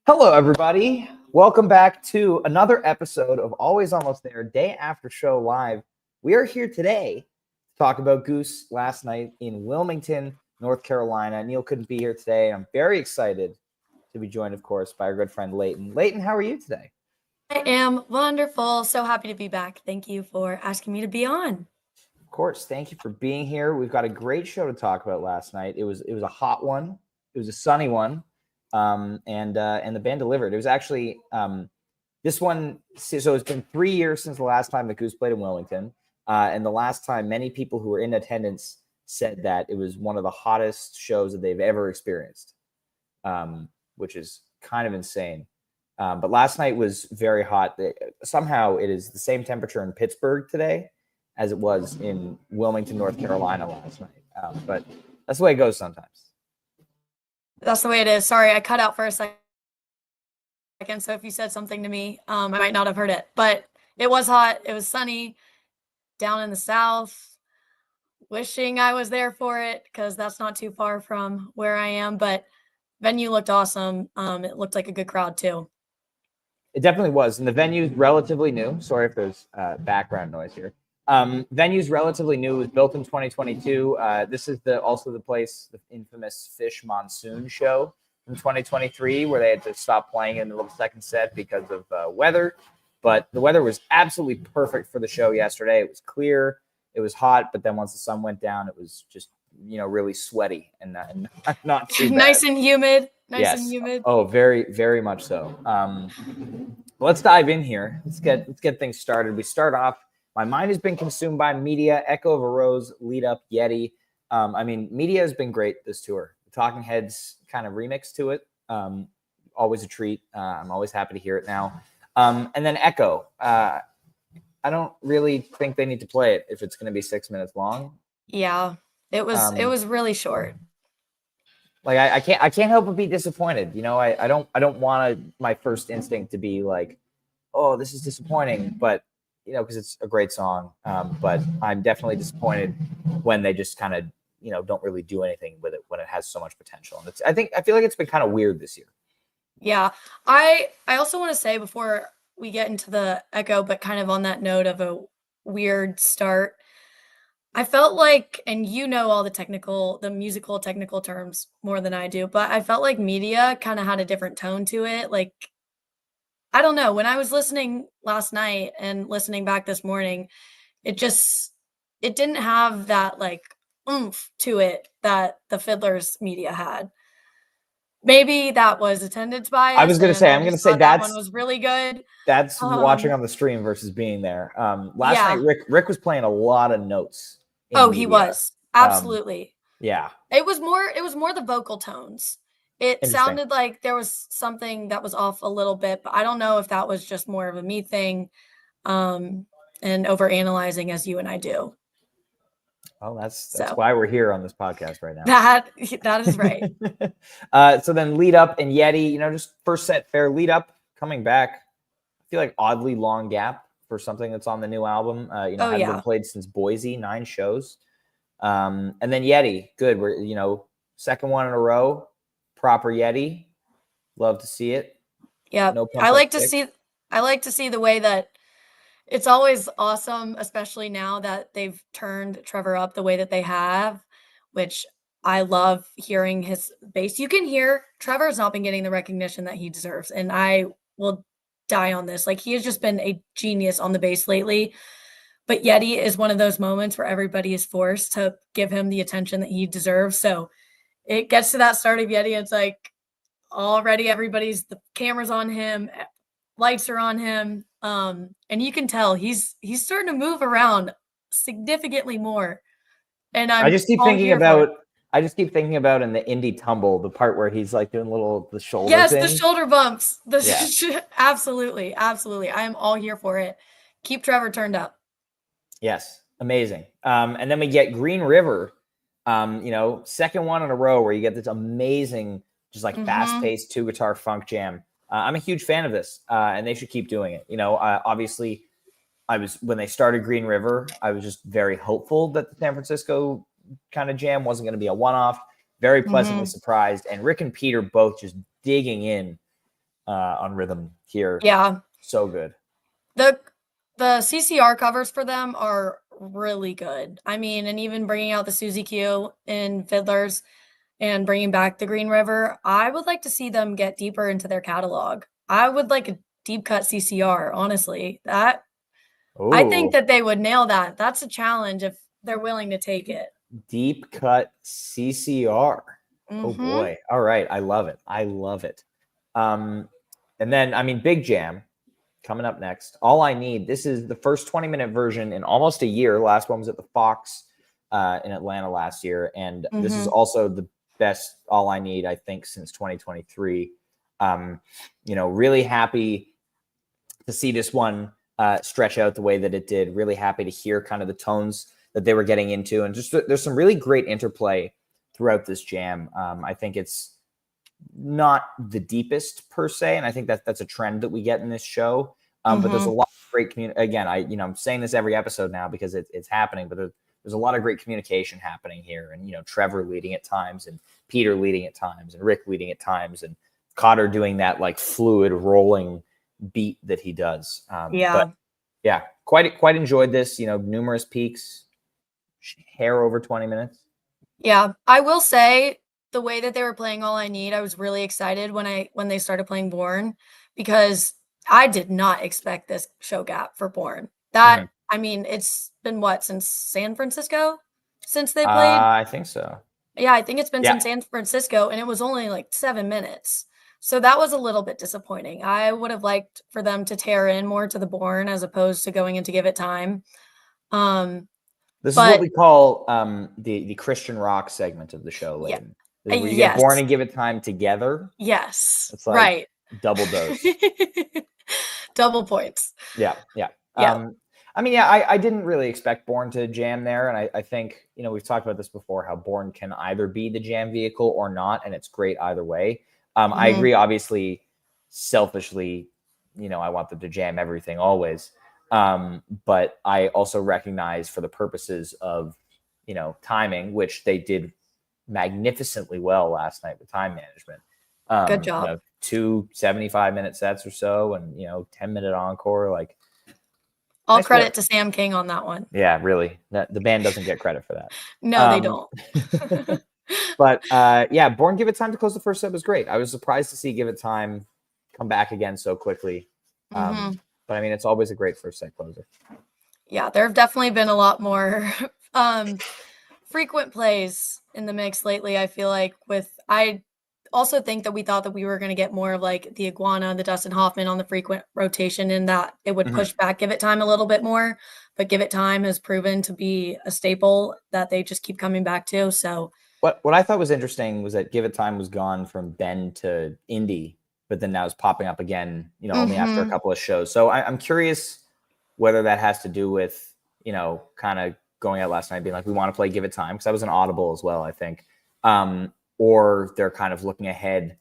Hello, everybody. Welcome back to another episode of Always Almost There, Day After Show Live. We are here today to talk about Goose last night in Wilmington, North Carolina. Neil couldn't be here today. I'm very excited to be joined, of course, by our good friend Leighton. Leighton, how are you today? I am wonderful. So happy to be back. Thank you for asking me to be on. Of course, thank you for being here. We've got a great show to talk about last night. It was a hot one. It was a sunny one. And the band delivered. It was actually this one. So it's been 3 years since the last time that Goose played in Wilmington, and the last time many people who were in attendance said that it was one of the hottest shows that they've ever experienced, which is kind of insane. But last night was very hot. Somehow it is the same temperature in Pittsburgh today as it was in Wilmington, North Carolina last night. But that's the way it goes sometimes. That's the way it is. Sorry, I cut out for a second. So if you said something to me, I might not have heard it. But it was hot. It was sunny down in the South. Wishing I was there for it because that's not too far from where I am. But venue looked awesome. It looked like a good crowd too. It definitely was. And the venue's relatively new. Sorry if there's background noise here. Venue's relatively new. It was built in 2022. This is also the place, the infamous Fish Monsoon show from 2023, where they had to stop playing in the middle of the second set because of weather. But the weather was absolutely perfect for the show yesterday. It was clear, it was hot, but then once the sun went down, it was just really sweaty and not too bad. Nice and humid. Yes. And humid. Oh, very, very much so. Let's dive in here. Let's get things started. We start off. My mind has been consumed by Media, Echo of a Rose, Lead Up, Yeti. Media has been great this tour. The Talking Heads kind of remix to it. Always a treat. I'm always happy to hear it now. And then Echo. I don't really think they need to play it if it's going to be 6 minutes long. Yeah, it was really short. Like I can't help but be disappointed. I don't want my first instinct to be like, oh, this is disappointing, but because it's a great song. But I'm definitely disappointed when they just kind of, don't really do anything with it when it has so much potential. And I feel like it's been kind of weird this year. Yeah. I also want to say before we get into the Echo, but kind of on that note of a weird start, I felt like, and all the musical technical terms more than I do, but I felt like Media kind of had a different tone to it. Like, I don't know. When I was listening last night and listening back this morning, it didn't have that like oomph to it that the Fiddler's Media had. Maybe that was attendance bias. I'm going to say that one was really good. That's watching on the stream versus being there. Last night, Rick was playing a lot of notes. Oh, Media. He was absolutely. Yeah. It was more the vocal tones. It sounded like there was something that was off a little bit, but I don't know if that was just more of a me thing, and overanalyzing as you and I do. Oh, that's why we're here on this podcast right now. That is right. So then Lead Up and Yeti, just first set fair. Lead Up coming back. I feel like oddly long gap for something that's on the new album. Hadn't been played since Boise, 9 shows. And then Yeti, good. We're second one in a row. Proper Yeti. Love to see it. Yeah. I like to see the way that it's always awesome, especially now that they've turned Trevor up the way that they have, which I love hearing his bass. You can hear Trevor's not been getting the recognition that he deserves, and I will die on this. Like, he has just been a genius on the bass lately, but Yeti is one of those moments where everybody is forced to give him the attention that he deserves. So it gets to that start of Yeti. It's like already the camera's on him, lights are on him. And you can tell he's starting to move around significantly more. And I just keep thinking about in the indie tumble, the part where he's like doing the shoulder. Yes, thing. The shoulder bumps. Absolutely. I am all here for it. Keep Trevor turned up. Yes, amazing. And then we get Green River. Second one in a row where you get this amazing, just like fast-paced 2-guitar funk jam. I'm a huge fan of this, and they should keep doing it. Obviously, when they started Green River, I was just very hopeful that the San Francisco kind of jam wasn't going to be a one-off. Very pleasantly surprised, and Rick and Peter both just digging in on rhythm here. Yeah. So good. The CCR covers for them are really good. I mean, and even bringing out the Suzy Q in Fiddlers and bringing back the Green River, I would like to see them get deeper into their catalog. I would like a deep cut CCR, honestly. That I think Oh, that they would nail that. That's a challenge if they're willing to take it. deep cut CCR. Oh Mhm. boy. All right. I love it. I love it. And then, I mean, Big Jam coming up next. All I Need. This is the first 20-minute version in almost a year. Last one was at the Fox in Atlanta last year. And this is Mhm. also the best All I Need, I think, since 2023. Really happy to see this one stretch out the way that it did. Really happy to hear kind of the tones that they were getting into. And just there's some really great interplay throughout this jam. I think it's not the deepest per se, and I think that's a trend that we get in this show. But there's a Mhm. lot of great community. Again, I'm saying this every episode now because it's happening. But there's a lot of great communication happening here, and Trevor leading at times, and Peter leading at times, and Rick leading at times, and Cotter doing that like fluid rolling beat that he does. But Yeah. yeah, quite enjoyed this. Numerous peaks, hair over 20 minutes. Yeah. I will say the way that they were playing All I Need, I was really excited when they started playing Born because I did not expect this show gap for Born. Mhm. I mean, it's been what, since San Francisco since they played? I think so. Yeah, I think it's been Yeah. since San Francisco, and it was only like 7 minutes. So that was a little bit disappointing. I would have liked for them to tear in more to the Born as opposed to going in to Give It Time. Um, This is what but we call the Christian rock segment of the show, yeah, Layden. This is where you get Born yes, and Give It Time together. yes, It's like right. double dose. Double points. Yeah, yeah. Yeah. I mean, yeah, I didn't really expect Born to jam there, and I think we've talked about this before, how Born can either be the jam vehicle or not, and it's great either way. I Mhm. agree, obviously, selfishly, I want them to jam everything always, but I also recognize for the purposes of timing, which they did magnificently well last night with time management. Good job. 2 75-minute sets or so, and 10-minute encore. Like, All nice work. credit to Sam King on that one. Yeah, really. That the band doesn't get credit for that. No, they don't. But yeah, Born Give It Time to close the first set was great. I was surprised to see Give It Time come back again so quickly. Mhm. But I mean, it's always a great first set closer. Yeah, there have definitely been a lot more frequent plays in the mix lately. I feel like I also think that we thought that we were going to get more of like the Iguana, the Dustin Hoffman on the frequent rotation, and that it would Mhm. push back Give It Time a little bit more. But Give It Time has proven to be a staple that they just keep coming back to. So What I thought was interesting was that Give It Time was gone from Ben to Indy, but then now it's popping up again, only after a mhm. couple of shows. So I'm curious whether that has to do with, kind of going out last night being like, we want to play Give It Time, because that was an audible as well, I think. Or they're kind of looking ahead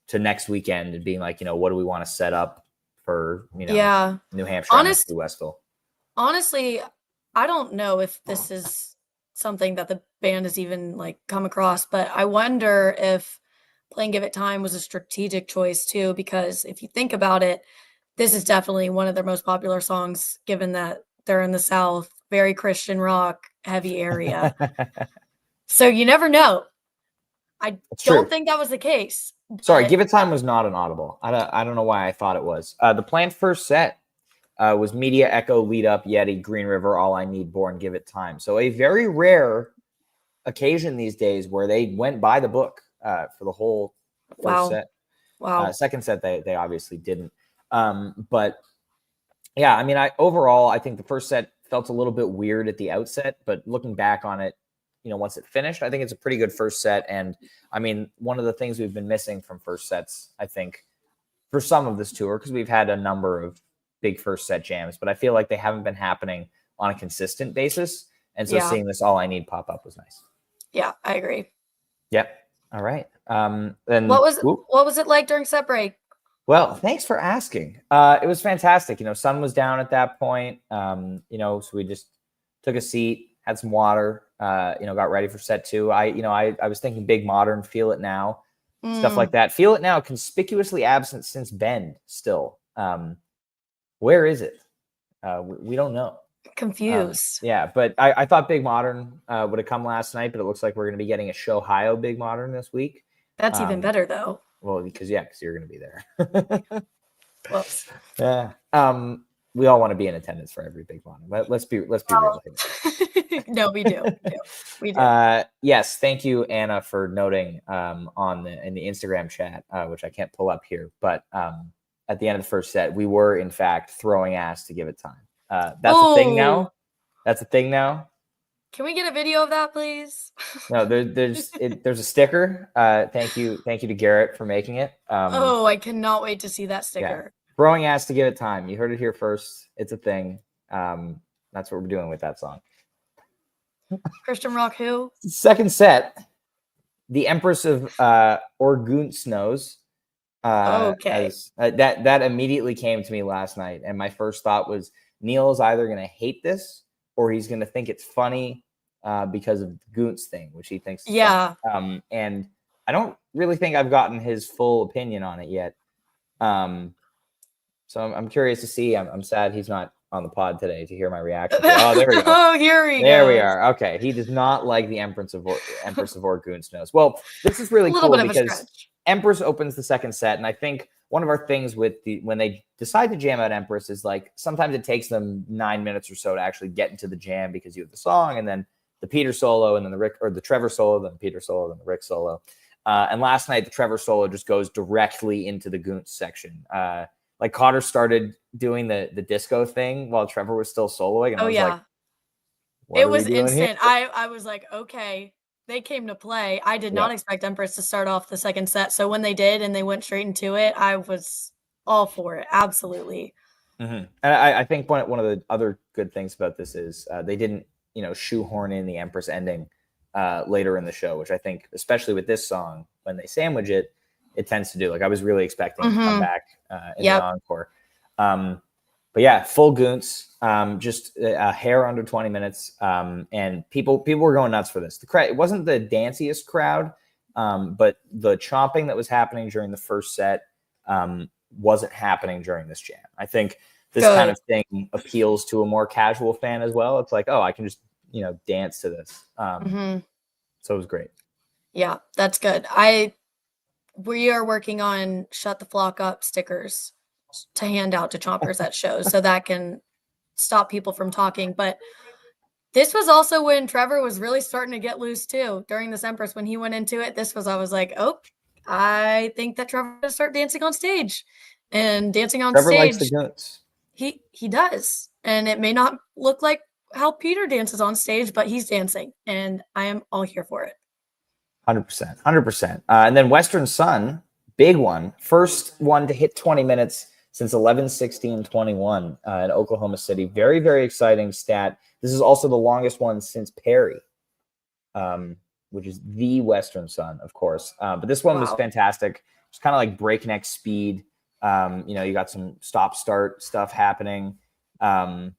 to next weekend and being like, what do we want to set up for, Yeah. New Hampshire, Honest MSU Westville. Honestly, I don't know if this is something that the band has even, like, come across, but I wonder if playing Give It Time was a strategic choice too, because if you think about it, this is definitely one of their most popular songs given that they're in the South, very Christian rock heavy area. So you never know. I It's don't true. think that was the case, Sorry, but Give It Time was not an audible. I don't know why I thought it was. The planned first set was Media Echo, Lead Up, Yeti, Green River, All I Need, Born, Give It Time. So a very rare occasion these days where they went by the book for the whole first wow. set. Wow. Second set, they obviously didn't. But yeah, I mean, I think the first set felt a little bit weird at the outset, but looking back on it, once it finished, I think it's a pretty good first set. And I mean, one of the things we've been missing from first sets, I think, for some of this tour, because we've had a number of big first set jams, but I feel like they haven't been happening on a consistent basis. And so Yeah. seeing this All I Need pop up was nice. Yeah, I agree. Yep. All right. What Then, was what was it like during set break? well, thanks for asking. It was fantastic. Sun was down at that point. So we just took a seat, had some water, got ready for set two. I was thinking big modern, feel it now. stuff like that. Feel It Now, conspicuously absent since Bend still. Where is it? We don't know. Confused. Yeah, but I thought Big Modern would have come last night, but it looks like we're going to be getting a Showhio Big Modern this week. That's even better, though. Well, because you're going to be there. Whoops. Yeah. We all want to be in attendance for every Big Modern. But let's be real here. No, we do. We do. Yes, thank you, Anna, for noting in the Instagram chat, which I can't pull up here, but at the end of the first set, we were in fact throwing ass to give it time. That's a thing now. That's a thing now. Can we get a video of that, please? No, there's a sticker. Thank you to Garrett for making it. I cannot wait to see that sticker. Yeah. Throwing ass to give it time. You heard it here first. It's a thing. That's what we're doing with that song. Christian rock who? Second set, the Empress of Orgoont Snows. Okay. That immediately came to me last night, and my first thought was Neil is either going to hate this or he's going to think it's funny because of the Goons thing, which he thinks is funny. And I don't really think I've gotten his full opinion on it yet. So I'm curious to see. I'm sad he's not on the pod today to hear my reaction. Oh, there we go. Oh, here we go. There we are. Okay, he does not like the Empress of Orgoont Snows. Well, this is really cool because Empress opens the second set, and I think one of our things with when they decide to jam out Empress is like sometimes it takes them 9 minutes or so to actually get into the jam because you have the song and then the Peter solo and then the Trevor solo, then the Peter solo, then the Rick solo. And last night the Trevor solo just goes directly into the Goons section. Like Cotter started doing the disco thing while Trevor was still soloing. And I was like, it was instant. I was like, okay, they came to play. I did not expect Empress to start off the second set. So when they did and they went straight into it, I was all for it. Absolutely. Mm-hmm. And I think one of the other good things about this is they didn't, shoehorn in the Empress ending later in the show, which I think, especially with this song, when they sandwich it, it tends to do. Like I was really expecting to come back in the encore. But yeah, full Goons, just a hair under 20 minutes. And people were going nuts for this. It wasn't the danciest crowd, but the chomping that was happening during the first set wasn't happening during this jam. I think this kind of thing appeals to a more casual fan as well. It's like, oh, I can just, dance to this. So it was great. Yeah, that's good. We are working on Shut the Flock Up stickers to hand out to chompers at shows so that can stop people from talking. But this was also when Trevor was really starting to get loose too. During this Empress, when he went into it, I was like, oh, I think that Trevor will start dancing on stage. And dancing on Trevor stage. likes the Goons. He does. And it may not look like how Peter dances on stage, but he's dancing. And I am all here for it. 100%. And then Western Sun, big one. First one to hit 20 minutes since 11/16/21 in Oklahoma City. Very, very exciting stat. This is also the longest one since Perry, which is the Western Sun, of course. But this one was fantastic. It's kind of like breakneck speed. You got some stop-start stuff happening from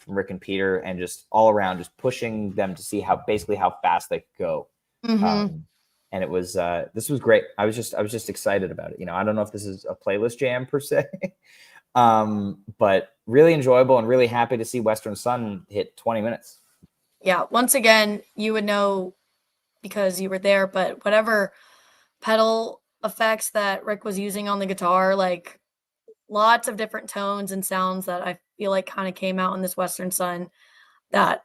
Rick and Peter, and just all around, just pushing them to see how fast they could go. And it was this was great. I was just excited about it. I don't know if this is a playlist jam per se, but really enjoyable and really happy to see Western Sun hit 20 minutes. Yeah, once again, you would know because you were there, but whatever pedal effects that Rick was using on the guitar, like lots of different tones and sounds that I feel like kind of came out in this Western Sun that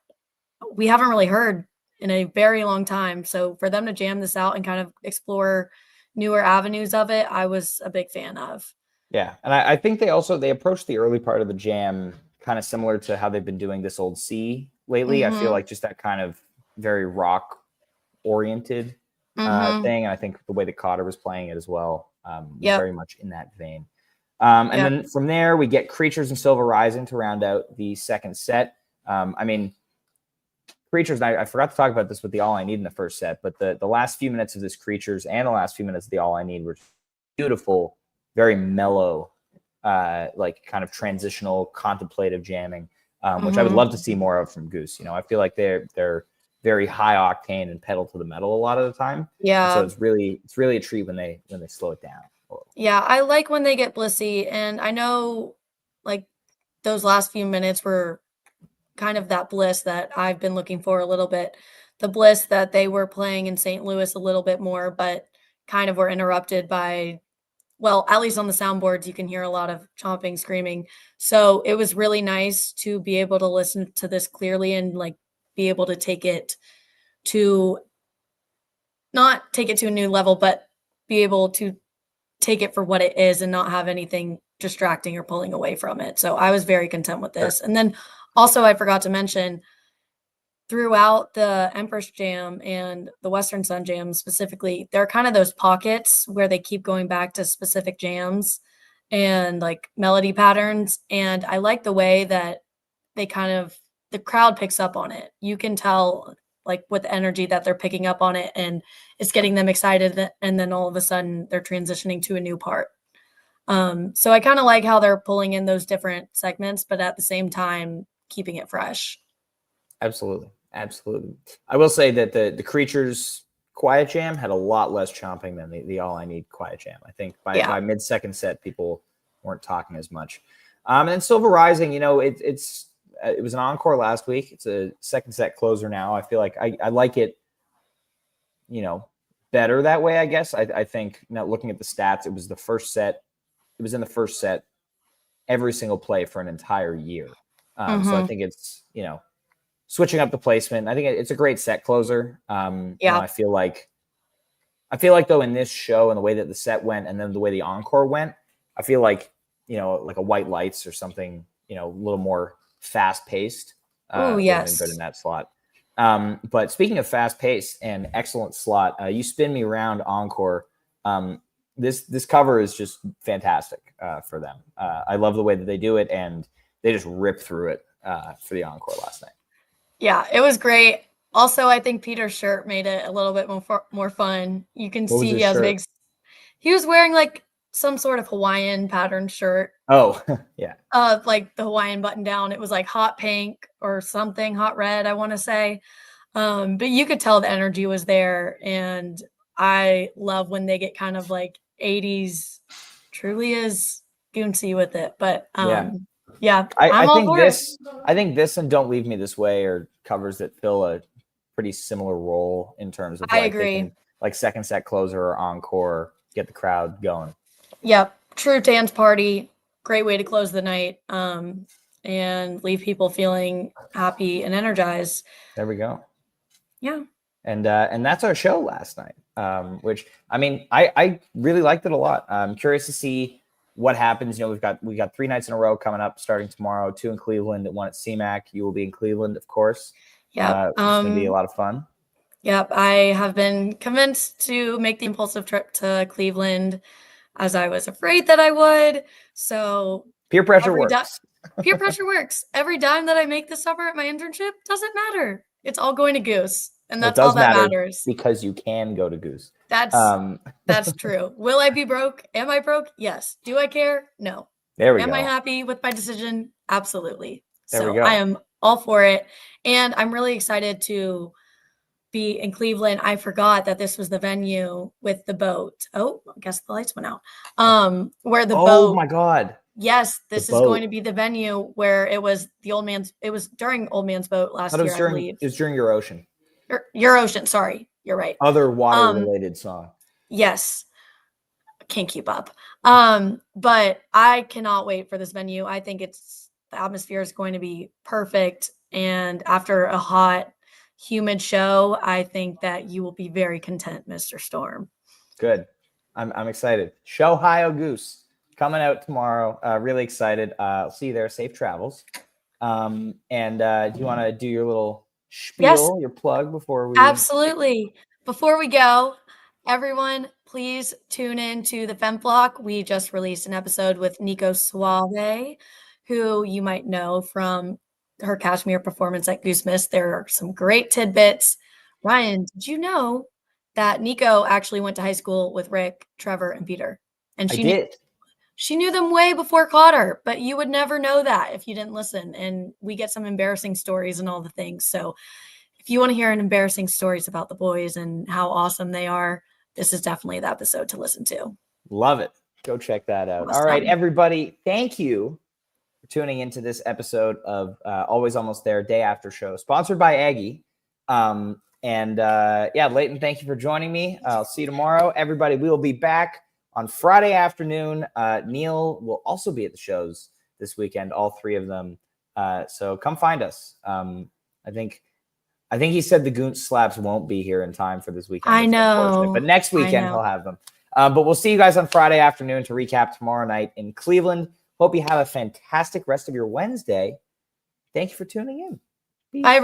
we haven't really heard in a very long time. So for them to jam this out and kind of explore newer avenues of it, I was a big fan of. Yeah. And I think they approached the early part of the jam kind of similar to how they've been doing This Old Sea lately. I feel like just that kind of very rock oriented thing. And I think the way that Cotter was playing it as well was very much in that vein. And then from there, we get Creatures and Silver Rising to round out the second set. Creatures, I forgot to talk about this with the All I Need in the first set, but the last few minutes of this Creatures and the last few minutes of the All I Need were beautiful, very mellow, like kind of transitional, contemplative jamming, which I would love to see more of from Goose. I feel like they're very high octane and pedal to the metal a lot of the time. Yeah. And so it's really a treat when they slow it down. Yeah, I like when they get blissy, and I know like those last few minutes were kind of that bliss that I've been looking for a little bit. The bliss that they were playing in St. Louis a little bit more, but kind of were interrupted by, well, at least on the soundboards, you can hear a lot of chomping, screaming. So it was really nice to be able to listen to this clearly and like be able to take it to not take it to a new level, but be able to take it for what it is and not have anything distracting or pulling away from it. So I was very content with this. And then also I forgot to mention throughout the Empress Jam and the Western Sun Jam specifically, there are kind of those pockets where they keep going back to specific jams and like melody patterns. And I like the way that they kind of, the crowd picks up on it. You can tell like with the energy that they're picking up on it and it's getting them excited. And then all of a sudden they're transitioning to a new part. So I kind of like how they're pulling in those different segments, but at the same time, keeping it fresh. Absolutely. I will say that the Creatures Quiet Jam had a lot less chomping than the All I Need Quiet Jam. I think by mid-second set, people weren't talking as much. And then Silver Rising, it was an encore last week. It's a second set closer now. I feel like I like it, better that way, I guess. I think looking at the stats, it was the first set. It was in the first set every single play for an entire year. So I think it's, switching up the placement. I think it's a great set closer. I feel like though in this show and the way that the set went and then the way the encore went, I feel like, like a White Lights or something, a little more fast paced. Oh, yes. Good in that slot. But speaking of fast paced and excellent slot, You Spin Me Round encore. This cover is just fantastic for them. I love the way that they do it, and they just rip through it for the encore last night. Yeah, it was great. Also, I think Peter's shirt made it a little bit more fun. You can see he has he was wearing like some sort of Hawaiian patterned shirt. Oh, yeah. Like the Hawaiian button down. It was like hot pink or something, hot red, I want to say. But you could tell the energy was there, and I love when they get kind of like 80s, truly is goonsy with it. But yeah, I think this and Don't Leave Me This Way are covers that fill a pretty similar role in terms of I agree. Like second set closer or encore, get the crowd going. Yep. True Dance Party, great way to close the night and leave people feeling happy and energized. There we go. Yeah. And that's our show last night, which I really liked it a lot. I'm curious to see what happens. We got 3 nights in a row coming up starting tomorrow, 2 in Cleveland and 1 at CMAC. You will be in Cleveland, of course. Yeah. It's going to be a lot of fun. Yep. I have been convinced to make the impulsive trip to Cleveland as I was afraid that I would. So peer pressure works. Peer pressure works. Every dime that I make this summer at my internship doesn't matter. It's all going to Goose. And that's all that matters. Because you can go to Goose. That's true. Will I be broke? Am I broke? Yes. Do I care? No. There we go. Am I happy with my decision? Absolutely. There we go. I am all for it. And I'm really excited to be in Cleveland. I forgot that this was the venue with the boat. Oh, I guess the lights went out. Where the boat. Oh my God. Yes, this is going to be the venue where it was it was during Old Man's Boat last year, I believe. It was during Your Ocean. Your Ocean, sorry. You're right. Other water-related song. Yes. Can't keep up. But I cannot wait for this venue. I think the atmosphere is going to be perfect. And after a hot, humid show, I think that you will be very content, Mr. Storm. Good. I'm excited. Show Goose coming out tomorrow. Really excited. I'll see you there. Safe travels. And do you want to do your little spiel, your plug before we? Absolutely. Before we go, everyone, please tune in to the FemFlock. We just released an episode with Nico Suave, who you might know from her Kashmir performance at Goose Miss. There are some great tidbits. Ryan, did you know that Nico actually went to high school with Rick, Trevor, and Peter? And she knew them way before Cotter, but you would never know that if you didn't listen. And we get some embarrassing stories and all the things. So if if you want to hear an embarrassing stories about the boys and how awesome they are, this is definitely the episode to listen to. Love it. Go check that out. Awesome. All right, everybody. Thank you for tuning into this episode of Always Almost There Day After Show, sponsored by Aggie. Leighton, thank you for joining me. I'll see you tomorrow. Everybody, we will be back on Friday afternoon. Neil will also be at the shows this weekend, all three of them. So come find us. I think he said the Goose Slaps won't be here in time for this weekend. I know. But next weekend he'll have them. But we'll see you guys on Friday afternoon to recap tomorrow night in Cleveland. Hope you have a fantastic rest of your Wednesday. Thank you for tuning in. Bye.